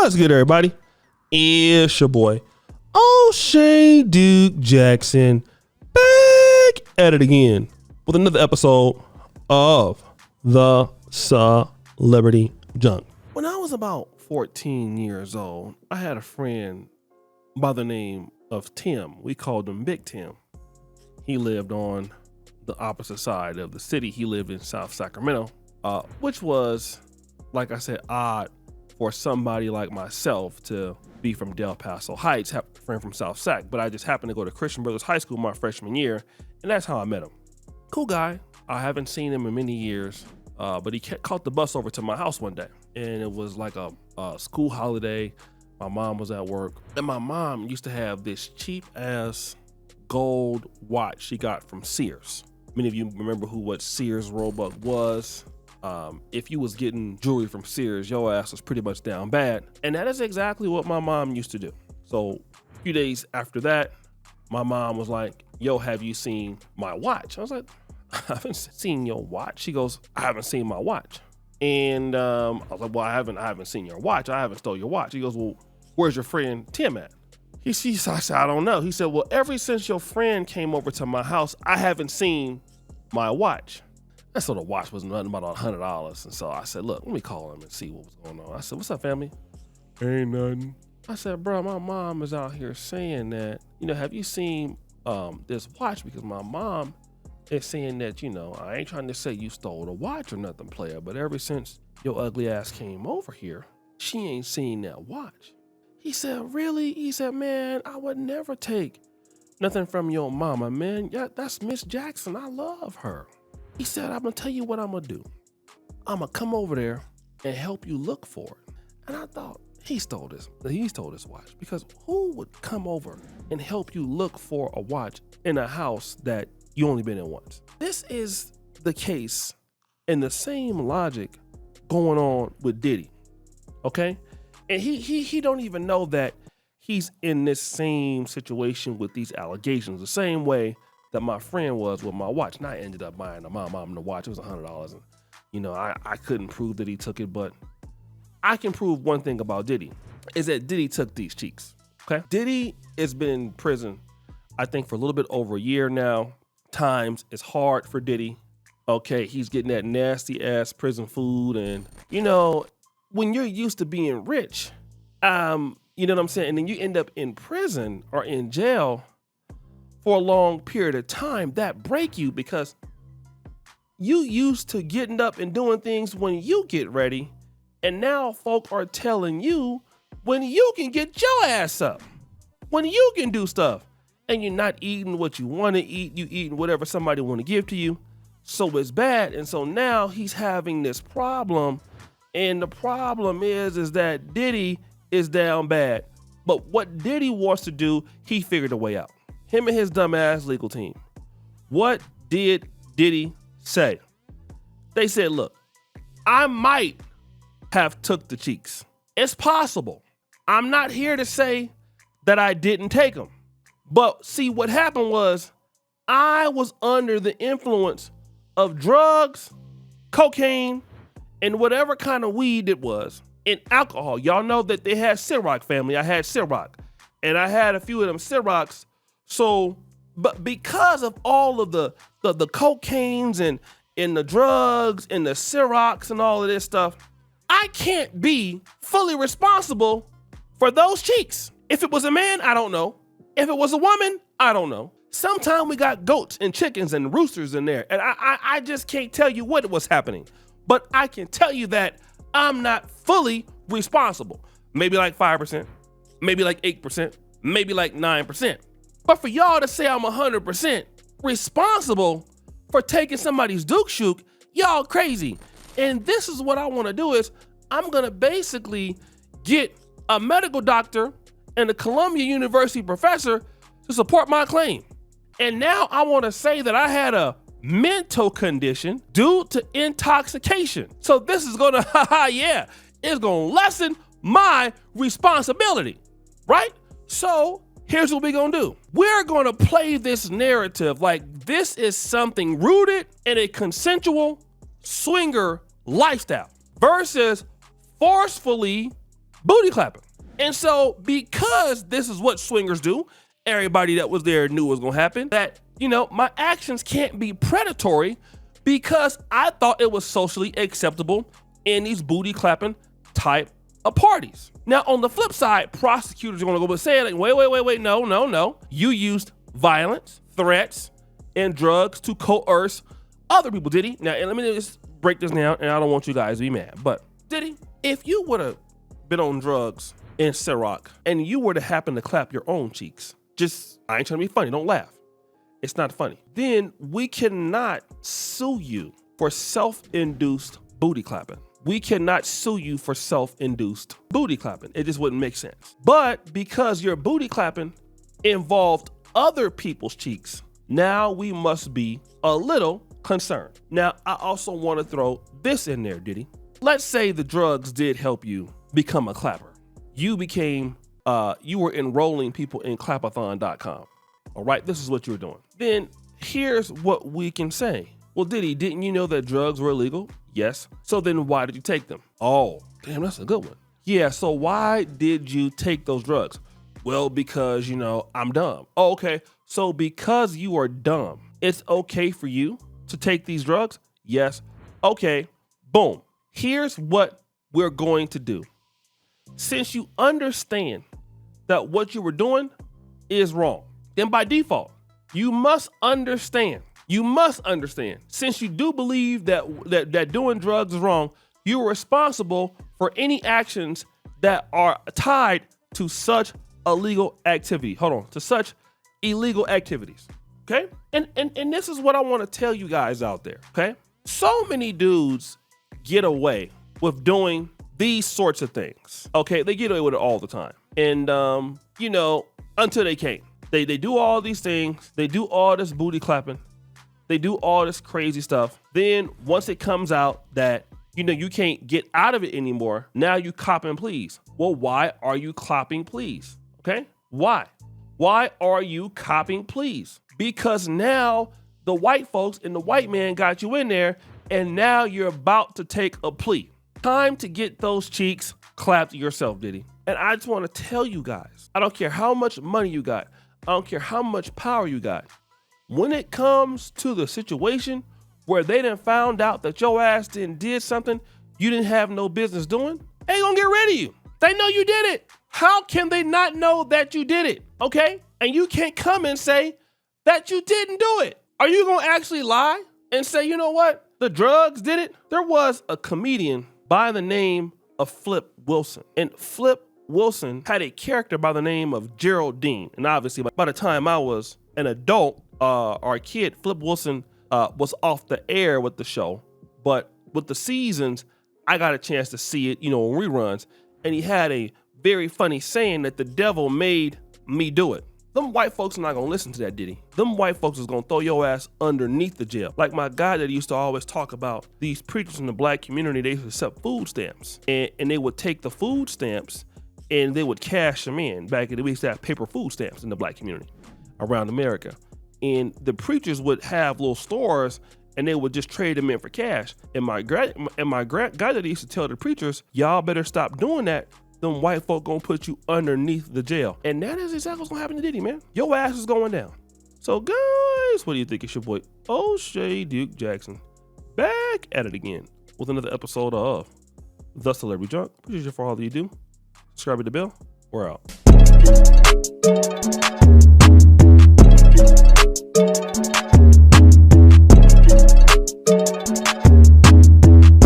What's good, everybody? It's your boy, O'Shea Duke Jackson, back at it again with another episode of the Celebrity Junk. When I was about 14 years old, I had a friend by the name of Tim. We called him Big Tim. He lived on the opposite side of the city. He lived in South Sacramento, which was, like I said, odd for somebody like myself to be from Del Paso Heights, have a friend from South Sac, but I just happened to go to Christian Brothers High School my freshman year, and that's how I met him. Cool guy. I haven't seen him in many years, but he caught the bus over to my house one day, and it was like a school holiday. My mom was at work, and my mom used to have this cheap ass gold watch she got from Sears. Many of you remember what Sears Roebuck was. If you was getting jewelry from Sears, your ass was pretty much down bad. And that is exactly what my mom used to do. So a few days after that, my mom was like, yo, have you seen my watch? I was like, I haven't seen your watch. She goes, I haven't seen my watch. And I was like, well, I haven't seen your watch. I haven't stole your watch. He goes, well, where's your friend Tim at? I said, I don't know. He said, well, ever since your friend came over to my house, I haven't seen my watch. And so the watch was nothing but $100. And so I said, look, let me call him and see what was going on. I said, what's up, family? Ain't nothing. I said, bro, my mom is out here saying that, have you seen this watch? Because my mom is saying that, I ain't trying to say you stole the watch or nothing, player, but ever since your ugly ass came over here, she ain't seen that watch. He said, really? He said, man, I would never take nothing from your mama, man. Yeah, that's Miss Jackson. I love her. He said, I'm going to tell you what I'm going to do. I'm going to come over there and help you look for it. And I thought, he stole this watch, because who would come over and help you look for a watch in a house that you only been in once? This is the case and the same logic going on with Diddy, okay? And he don't even know that he's in this same situation with these allegations, the same way that my friend was with my watch. And I ended up buying my mom the watch. It was $100. And, I couldn't prove that he took it, but I can prove one thing about Diddy, is that Diddy took these cheeks, okay? Diddy has been in prison, I think, for a little bit over a year now. Times is hard for Diddy, okay? He's getting that nasty ass prison food. And, when you're used to being rich, you know what I'm saying? And then you end up in prison or in jail for a long period of time, that break you, because you used to getting up and doing things when you get ready. And now folk are telling you when you can get your ass up, when you can do stuff, and you're not eating what you want to eat, you eating whatever somebody want to give to you. So it's bad. And so now he's having this problem. And the problem is that Diddy is down bad. But what Diddy wants to do, he figured a way out. Him and his dumbass legal team. What did Diddy say? They said, look, I might have took the cheeks. It's possible. I'm not here to say that I didn't take them. But see, what happened was I was under the influence of drugs, cocaine, and whatever kind of weed it was, and alcohol. Y'all know that they had Ciroc, family. I had Ciroc, and I had a few of them Cirocs. So, but because of all of the cocaines and the drugs and the Cirocs and all of this stuff, I can't be fully responsible for those cheeks. If it was a man, I don't know. If it was a woman, I don't know. Sometimes we got goats and chickens and roosters in there, and I just can't tell you what was happening. But I can tell you that I'm not fully responsible. Maybe like 5%, maybe like 8%, maybe like 9%. But for y'all to say I'm 100% responsible for taking somebody's Duke Shook, y'all crazy. And this is what I want to do is I'm going to basically get a medical doctor and a Columbia University professor to support my claim. And now I want to say that I had a mental condition due to intoxication. So this is going to, it's going to lessen my responsibility, right? So here's what we're going to do. We're going to play this narrative like this is something rooted in a consensual swinger lifestyle versus forcefully booty clapping. And so because this is what swingers do, everybody that was there knew it was gonna happen, that, you know, my actions can't be predatory because I thought it was socially acceptable in these booty clapping type of parties. Now, on the flip side, prosecutors are gonna go and say, like, wait, no. You used violence, threats, and drugs to coerce other people, Diddy. Now, and let me just break this down, and I don't want you guys to be mad, but Diddy, if you would have been on drugs in Ciroc and you were to happen to clap your own cheeks, just, I ain't trying to be funny, don't laugh. It's not funny. Then we cannot sue you for self-induced booty clapping. We cannot sue you for self-induced booty clapping. It just wouldn't make sense. But because your booty clapping involved other people's cheeks, now we must be a little concerned. Now, I also want to throw this in there, Diddy. Let's say the drugs did help you become a clapper. You were enrolling people in clapathon.com. All right, this is what you were doing. Then here's what we can say. Well, Diddy, didn't you know that drugs were illegal? Yes. So then why did you take them? Oh, damn, that's a good one. Yeah, so why did you take those drugs? Well, because, you know, I'm dumb. Oh, okay. So because you are dumb, it's okay for you to take these drugs? Yes. Okay. Boom. Here's what we're going to do. Since you understand that what you were doing is wrong, then by default, you must understand. Since you do believe that doing drugs is wrong, you're responsible for any actions that are tied to such illegal activity. To such illegal activities. Okay? And this is what I want to tell you guys out there. Okay? So many dudes get away with doing these sorts of things. Okay? They get away with it all the time. And you know, until they can't. They do all these things. They do all this booty clapping. They do all this crazy stuff. Then once it comes out that, you know, you can't get out of it anymore, now you cop and please. Well, why are you copping please? Okay? Why? Why are you copping please? Because now the white folks and the white man got you in there, and now you're about to take a plea. Time to get those cheeks clapped yourself, Diddy. And I just want to tell you guys, I don't care how much money you got. I don't care how much power you got. When it comes to the situation where they done found out that your ass did something you didn't have no business doing, they gonna get rid of you. They know you did it. How can they not know that you did it? Okay? And you can't come and say that you didn't do it. Are you gonna actually lie and say, you know what? The drugs did it? There was a comedian by the name of Flip Wilson. And Flip Wilson had a character by the name of Geraldine. And obviously, by the time I was an adult or a kid, Flip Wilson was off the air with the show. But with the seasons, I got a chance to see it, you know, on reruns. And he had a very funny saying that the devil made me do it. Them white folks are not gonna listen to that, Diddy. Them white folks is gonna throw your ass underneath the jail. Like my guy that used to always talk about these preachers in the black community, they used to accept food stamps. And they would take the food stamps and they would cash them in. Back in the, we used to have paper food stamps in the black community around America. And the preachers would have little stores and they would just trade them in for cash. And my guy that used to tell the preachers, y'all better stop doing that. Them white folk gonna put you underneath the jail. And that is exactly what's gonna happen to Diddy, man. Your ass is going down. So guys, what do you think? It's your boy, O'Shea Duke Jackson, back at it again with another episode of The Celebrity Junk. Appreciate you for all that you do. Subscribe to the bell. We're out.